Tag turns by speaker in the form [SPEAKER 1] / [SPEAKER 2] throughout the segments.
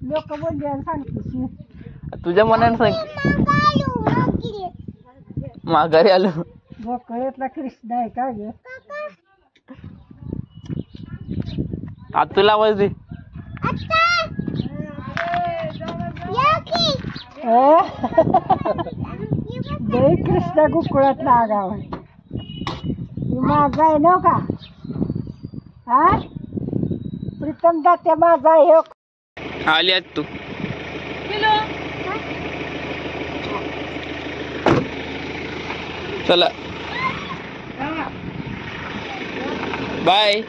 [SPEAKER 1] लोक बोलले सांगते
[SPEAKER 2] तुझ्या मनाने सांग. माघारी आलो.
[SPEAKER 1] भोकळ्यातला कृष्ण आहे का ग?
[SPEAKER 2] आता तुला आवाज दे.
[SPEAKER 1] जय कृष्ण गोकुळातला आगाव माझा आहे ना का? हा प्रीतम दात्या माझा आहे.
[SPEAKER 2] आली आज तू. चला बाय.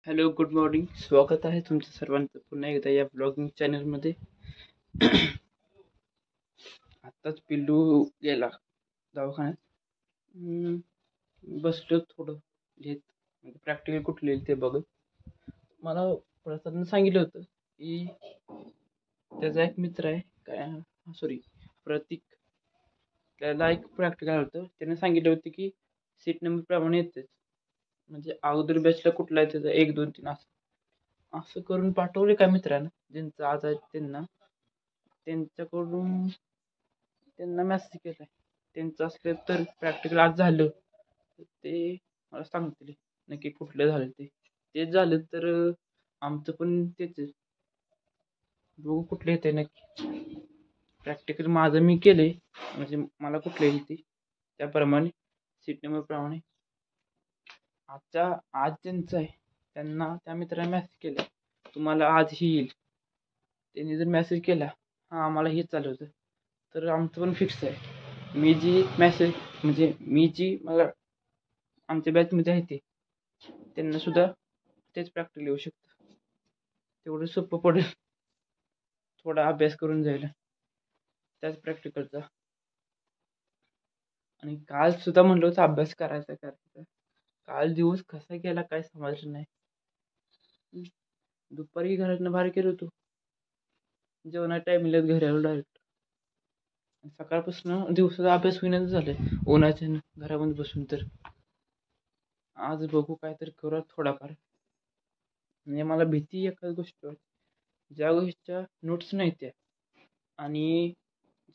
[SPEAKER 2] Hello, good morning. स्वागत आहे तुमचं सर्वांचं पुन्हा एकदा या ब्लॉगिंग चॅनलमध्ये. आत्ताच पिल्लू गेला दवाखान्यात. बसलो थोडं लिहित, प्रॅक्टिकल कुठं लिहिलं ते बघत. मला प्रसादनं सांगितलं होतं की त्याचा एक मित्र आहे काय प्रतीक, त्याला एक प्रॅक्टिकल होतं. त्याने सांगितलं होतं की सीट नंबर प्रमाणे येतेच, म्हणजे अगोदर बॅचला कुठला आहे त्याचा 1, 2, 3 असं करून पाठवले का मित्रांना, ज्यांचं आज आहे त्यांच्याकडून त्यांना मेसेज केला आहे. त्यांचं असलं तर प्रॅक्टिकल आज झालं तर ते मला सांगतील नक्की कुठलं झालं. तेच झालं तर आमचं पण तेच बघू कुठलं येते नक्की. प्रॅक्टिकल माझं मी केले, म्हणजे मला कुठलं येईल ते त्याप्रमाणे सीट नंबर प्रमाणे. आज त्यांचं आहे, त्यांना त्या मित्राने मेसेज केला तुम्हाला आज ही येईल. त्यांनी जर मेसेज केला हां आम्हाला हेच चालू होतं तर आमचं पण फिक्स आहे. मी जी मला आमच्या बॅचमध्ये आहे ते त्यांना सुद्धा तेच प्रॅक्टिकल येऊ शकतं. तेवढं सोपं पडेल, थोडा अभ्यास करून जाईल त्याच प्रॅक्टिकलचा. आणि काल सुद्धा म्हणलं होतं अभ्यास करायचा. काल दिवस कसा गेला काय समजलं नाही. दुपारी घरातनं बाहेर गेलो होतो, जेवणा टायमिंगलाच घरी आलो डायरेक्ट. सकाळपासून दिवसाचा अभ्यास होईनाच झालाय उन्हाच्या घरामध्ये बसून. तर आज बघू काय तर करू थोडाफार. म्हणजे मला भीती एकाच गोष्टीवर, ज्या गोष्टीच्या नोट्स नाही त्या आणि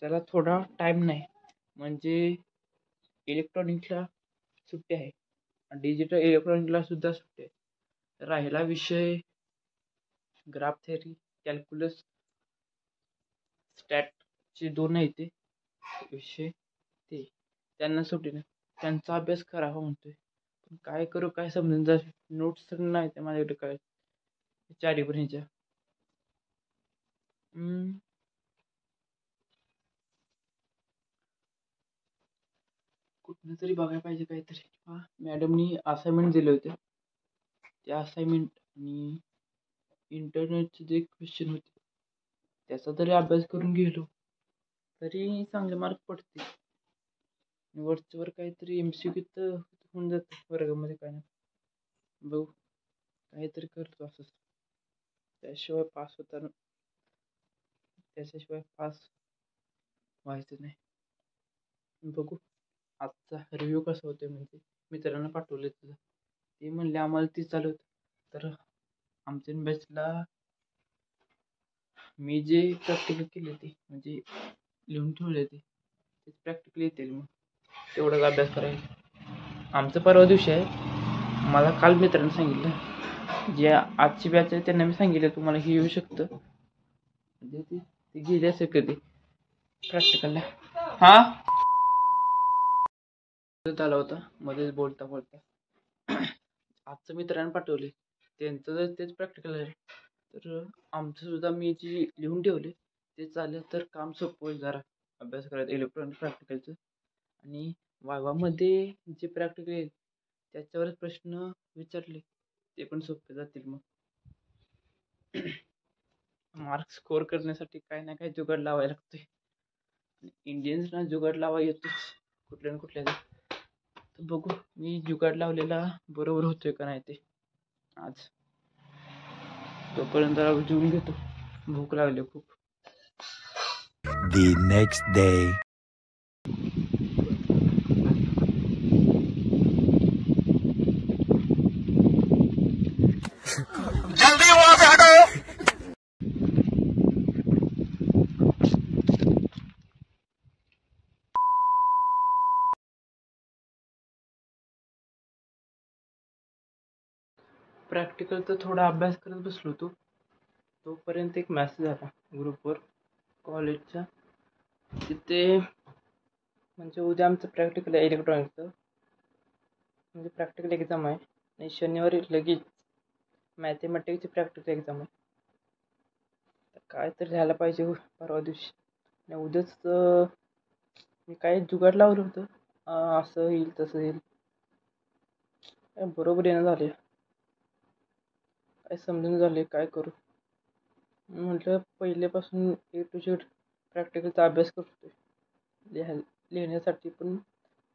[SPEAKER 2] ज्याला थोडा टाईम नाही, म्हणजे इलेक्ट्रॉनिक्सला सुट्टी आहे, डिजिटल इलेक्ट्रॉनिक्सला सुद्धा सुट्टी आहे. राहिला विषय ग्राफ थेअरी, कॅल्क्युलस, स्टॅटचे 2 आहे ते विषय, ते त्यांना सुट्टी नाही. त्यांचा अभ्यास करावा म्हणतोय, पण काय करू काय समजून जा. नोट्स तर नाही त्या माझ्याकडे काय चारी पण ह्याच्या. कुठनं तरी बघायला पाहिजे काहीतरी. मॅडमनी असाइनमेंट दिले होते, त्या असाइनमेंट आणि इंटरनेटचे जे क्वेश्चन होते त्याचा तरी अभ्यास करून गेलो तरी चांगले मार्क पडते. वरच्यावर काहीतरी MCQ तर होऊन जातं वर्गामध्ये. काय नाही बघू काहीतरी करतो असंच, त्याशिवाय पास व्हायचं नाही. बघू आजचा रिव्ह्यू कसा होतोय. म्हणजे मित्रांना पाठवले तुझं, ते म्हणले आम्हाला ती चालू होतं. तर आमच्या बॅचला मी जे प्रॅक्टिकल केले ते म्हणजे लिहून ठेवले तेच प्रॅक्टिकल येतील. मग तेवढाच अभ्यास करायला. आमचं परवा दिवशी आहे. मला काल मित्रांनी सांगितलं, जे आजची बॅच आहे त्यांना मी सांगितलं तुम्हाला हे येऊ शकतं, म्हणजे ते गेले असेल कधी प्रॅक्टिकलला. आला होता मध्येच बोलता आजचं मित्रांनी पाठवले, त्यांचं जर तेच प्रॅक्टिकल आहे तर आमचं सुद्धा मी जे लिहून ठेवले ते चालेल. तर काम सोपं होईल जरा अभ्यास करायचं इलेक्ट्रॉनिक प्रॅक्टिकलचं. आणि वायवामध्ये जे प्रॅक्टिकल आहे त्याच्यावरच प्रश्न विचारले ते पण सोपे जातील. मग मार्क्स स्कोअर करण्यासाठी काही ना काही जुगाड लावायला लागतोय. इंडियन्सना जुगाड लावा येतोच कुठल्या ना कुठल्या. तर बघू मी जुगाड लावलेला बरोबर होतोय का नाही ते आज. तोपर्यंत जेवून घेतो, भूक लागली खूप.
[SPEAKER 3] The next day.
[SPEAKER 2] प्रॅक्टिकलचा थोडा अभ्यास करत बसलो होतो. तोपर्यंत एक मेसेज आला ग्रुपवर कॉलेजच्या. तिथे म्हणजे उद्या आमचं प्रॅक्टिकल आहे इलेक्ट्रॉनिक्सचं. म्हणजे प्रॅक्टिकल एक्झाम आहे आणि शनिवारी लगेच मॅथमॅटिक्सची प्रॅक्टिकल एक्झाम आहे. तर काय तर लिहायला पाहिजे परवा दिवशी. आणि उद्याच मी काय जुगाड लावलं होतं. असं येईल तसं येईल, काय बरोबर येणं झाले. काय समजून झाले काय करू. म्हटलं पहिल्यापासून A to Z प्रॅक्टिकलचा अभ्यास करतोय लिहिण्यासाठी, पण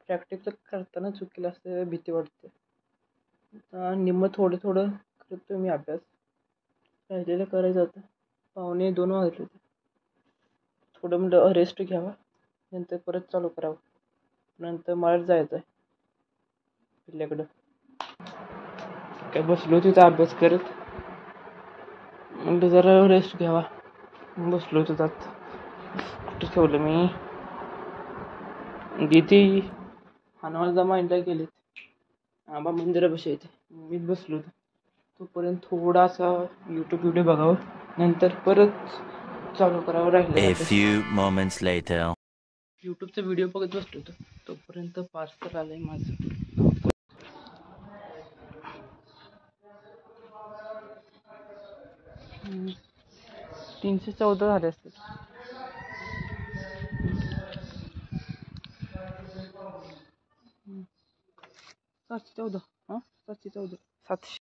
[SPEAKER 2] प्रॅक्टिकल करताना चुकीला असं भीती वाटते. निम्मं थोडं थोडं करतोय मी अभ्यास. राहिलेलं करायचं आता. 1:45 वाजले होते. थोडं म्हटलं रेस्ट घ्यावा, नंतर परत चालू करावं. नंतर मला जायचं आहे किल्ल्याकडं. काय बसलो तिथं अभ्यास करत, म्हटलं जरा रेस्ट घ्यावा. बसलो होतो त्यात. कुठं ठेवलं मी दीदी हनुमानजा मांडला गेलेत. आंबा मंदिरापाशी येते. मी बसलो होतो तोपर्यंत थोडासा यूट्यूब व्हिडिओ बघावं, नंतर परत चालू करावं राहिलं.
[SPEAKER 3] A few moments later.
[SPEAKER 2] यूट्यूबचा व्हिडिओ बघत बसलो होतो तोपर्यंत पार्सल आलंय माझं. 314 झाले असते. 714. 714. 700.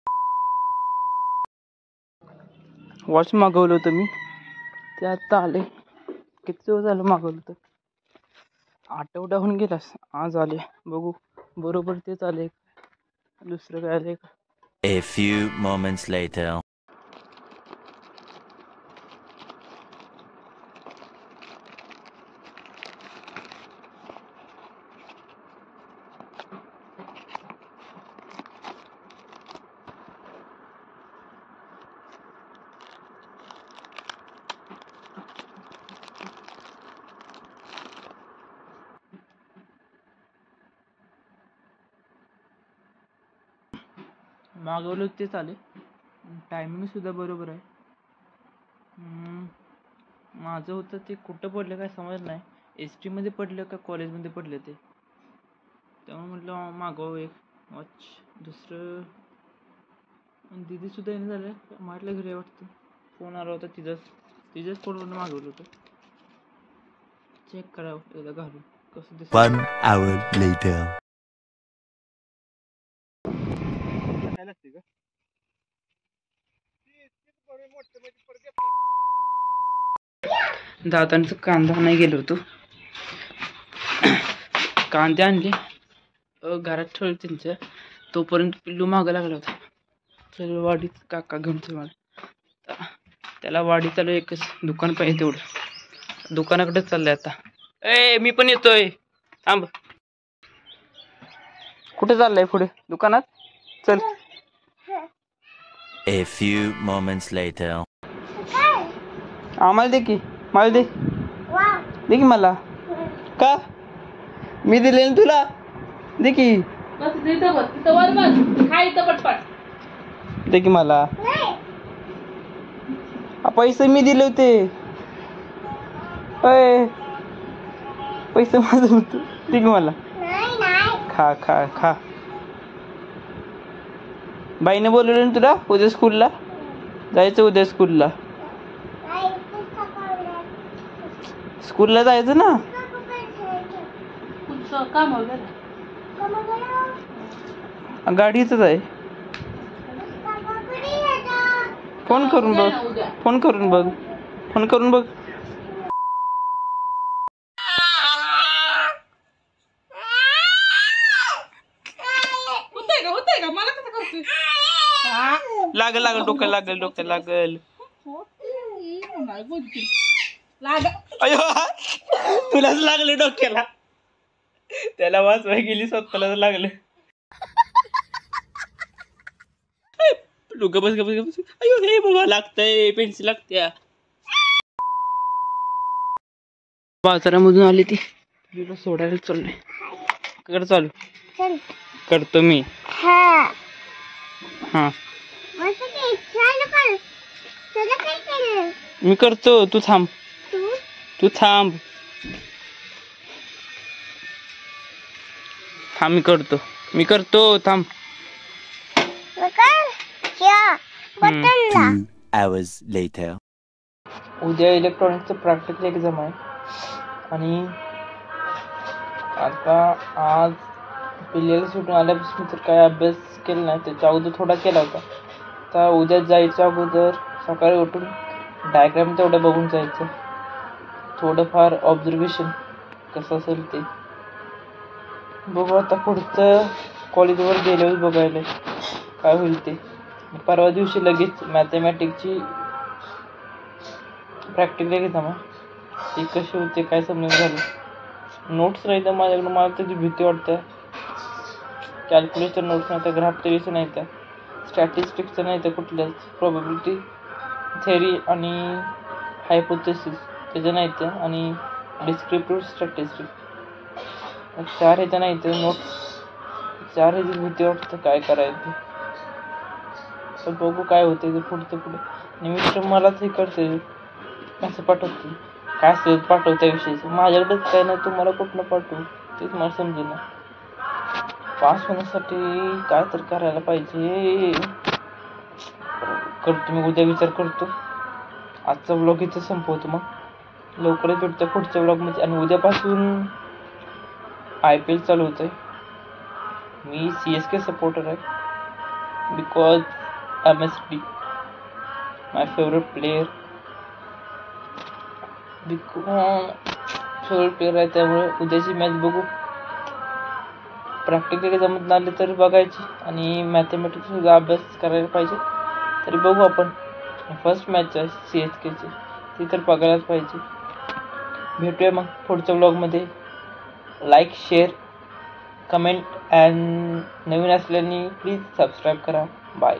[SPEAKER 2] वॉच मागवलं होतं मी, ते आता आले. किती दिवस झालं मागवलं होतं, आठवडा होऊन गेलास. आज आले. बघू बरोबर तेच आले, दुसरं काय आले का.
[SPEAKER 3] A few moments later.
[SPEAKER 2] मागवलं तेच आले. टायमिंग सुद्धा बरोबर आहे. माझं होतं ते कुठं पडलं काय समजलं नाही. ST मध्ये पडलं का कॉलेजमध्ये पडलं ते. त्यामुळे म्हटलं मागवावं एक वॉच. दुसरं दीदी सुद्धा येणं झालं. म्हटलं घरी वाटतं. फोन आला होता तिच्याच फोनवरून मागवलं होतं. चेक करावं एकदा घालून कसं दिसतं.
[SPEAKER 3] 1 hour later.
[SPEAKER 2] दादांचं कांदा नाही गेलो होतो. कांदे आणले, घरात ठेवले त्यांच्या. तोपर्यंत पिल्लू मागं लागला होता. चल वाडीत काका घेऊन चल मला. त्याला वाडीत आलो, एकच दुकान पाहिजे तेवढं. दुकानाकडेच चाललंय आता. मी पण येतोय, थांब. कुठे चाललंय पुढे दुकानात? चल.
[SPEAKER 3] A few moments later.
[SPEAKER 2] आम्हाला दे की, मला दे की मला. का मी दिले ना तुला, दे की. दे की मला. पैसे मी दिले होते. पैसे माझं होतं, दे की मला. खा खा खा. बाईने बोलवलं ना तुला उद्या स्कूलला जायचं. उद्या स्कूलला जायचं ना. गाडीच आहे. फोन करून बघ. लागल डोकं. अयो, तुलाच लागलं डोक्याला. त्याला वाचवाय गेली, स्वतःला लागलं. डोकं बस. अयो हे बाबा, लागतंय पेन्सिल लागत्या. बाजारामधून आली ती तिला सोडायला चाललोय. कर चालू करतो मी. हा मी करतो, तू थांब. तू थांब. थांब, मी करतो थांब.
[SPEAKER 3] 2 hours later.
[SPEAKER 2] उद्या इलेक्ट्रॉनिक्सचं प्रॅक्टिकल एक्झाम आहे आणि आता आज पिल्लेला सुटून आल्यापासून तर काय अभ्यास केला नाही. त्याच्या अगोदर थोडा केला होता. आता उद्या जायच्या अगोदर सकाळी उठून डायग्राम तेवढं बघून जायचं. थोडंफार ऑब्झर्वेशन कसं असेल ते बघू. आता पुढचं कॉलेजवर गेल्यावर बघायला काय होईल ते. परवा दिवशी लगेच मॅथमॅटिक्सची प्रॅक्टिकल एक्झाम आहे. ती कशी होते काय समजून झालं. नोट्स नाही तर माझ्याकडे, मला त्याची भीती वाटते. कॅल्क्युलेशन नोट्स नाही तर, ग्राफ थेरीचं नाही तर, स्टॅटिस्टिक्सचं नाही तर, कुठल्याच प्रोबॅबिलिटी थेरी आणि हायपोथेसिस त्याचं नाही तर, आणि डिस्क्रिप्टिव्ह स्टॅटिस्टिक्स 4 ह्याचं नाही तर नोट्स 4 ह्याची भीती वाटतं काय करायचं. तर बघू काय होते ते पुढचं पुढे. आणि मिस्टर मलाच हे करते, असं पाठवते काय सहज पाठवत्या विषयीचं. माझ्याकडेच काय नाही, तुम्हाला कुठनं पाठवू तेच मला समजेल ना. पास होण्यासाठी काय तर करायला पाहिजे. करतो मी, उद्या विचार करतो. आजचा ब्लॉग इथं संपवतो, मग लवकरच भेटतो पुढच्या ब्लॉगमध्ये. आणि उद्यापासून IPL चालू होत आहे. मी CSK सपोर्टर आहे because MSD my favourite player. Favourite player आहे, त्यामुळे उद्याची मॅच बघू. प्रॅक्टिकली जमत आले तर बघायची आणि मॅथमॅटिक्स सुद्धा अभ्यास करायला पाहिजे. तरी बघू आपण. फर्स्ट मॅच आहे CSKची, ती तर बघायलाच पाहिजे. भेटूया मग पुढच्या ब्लॉगमध्ये. लाईक, शेअर, कमेंट अँड नवीन असल्याने प्लीज सबस्क्राईब करा. बाय.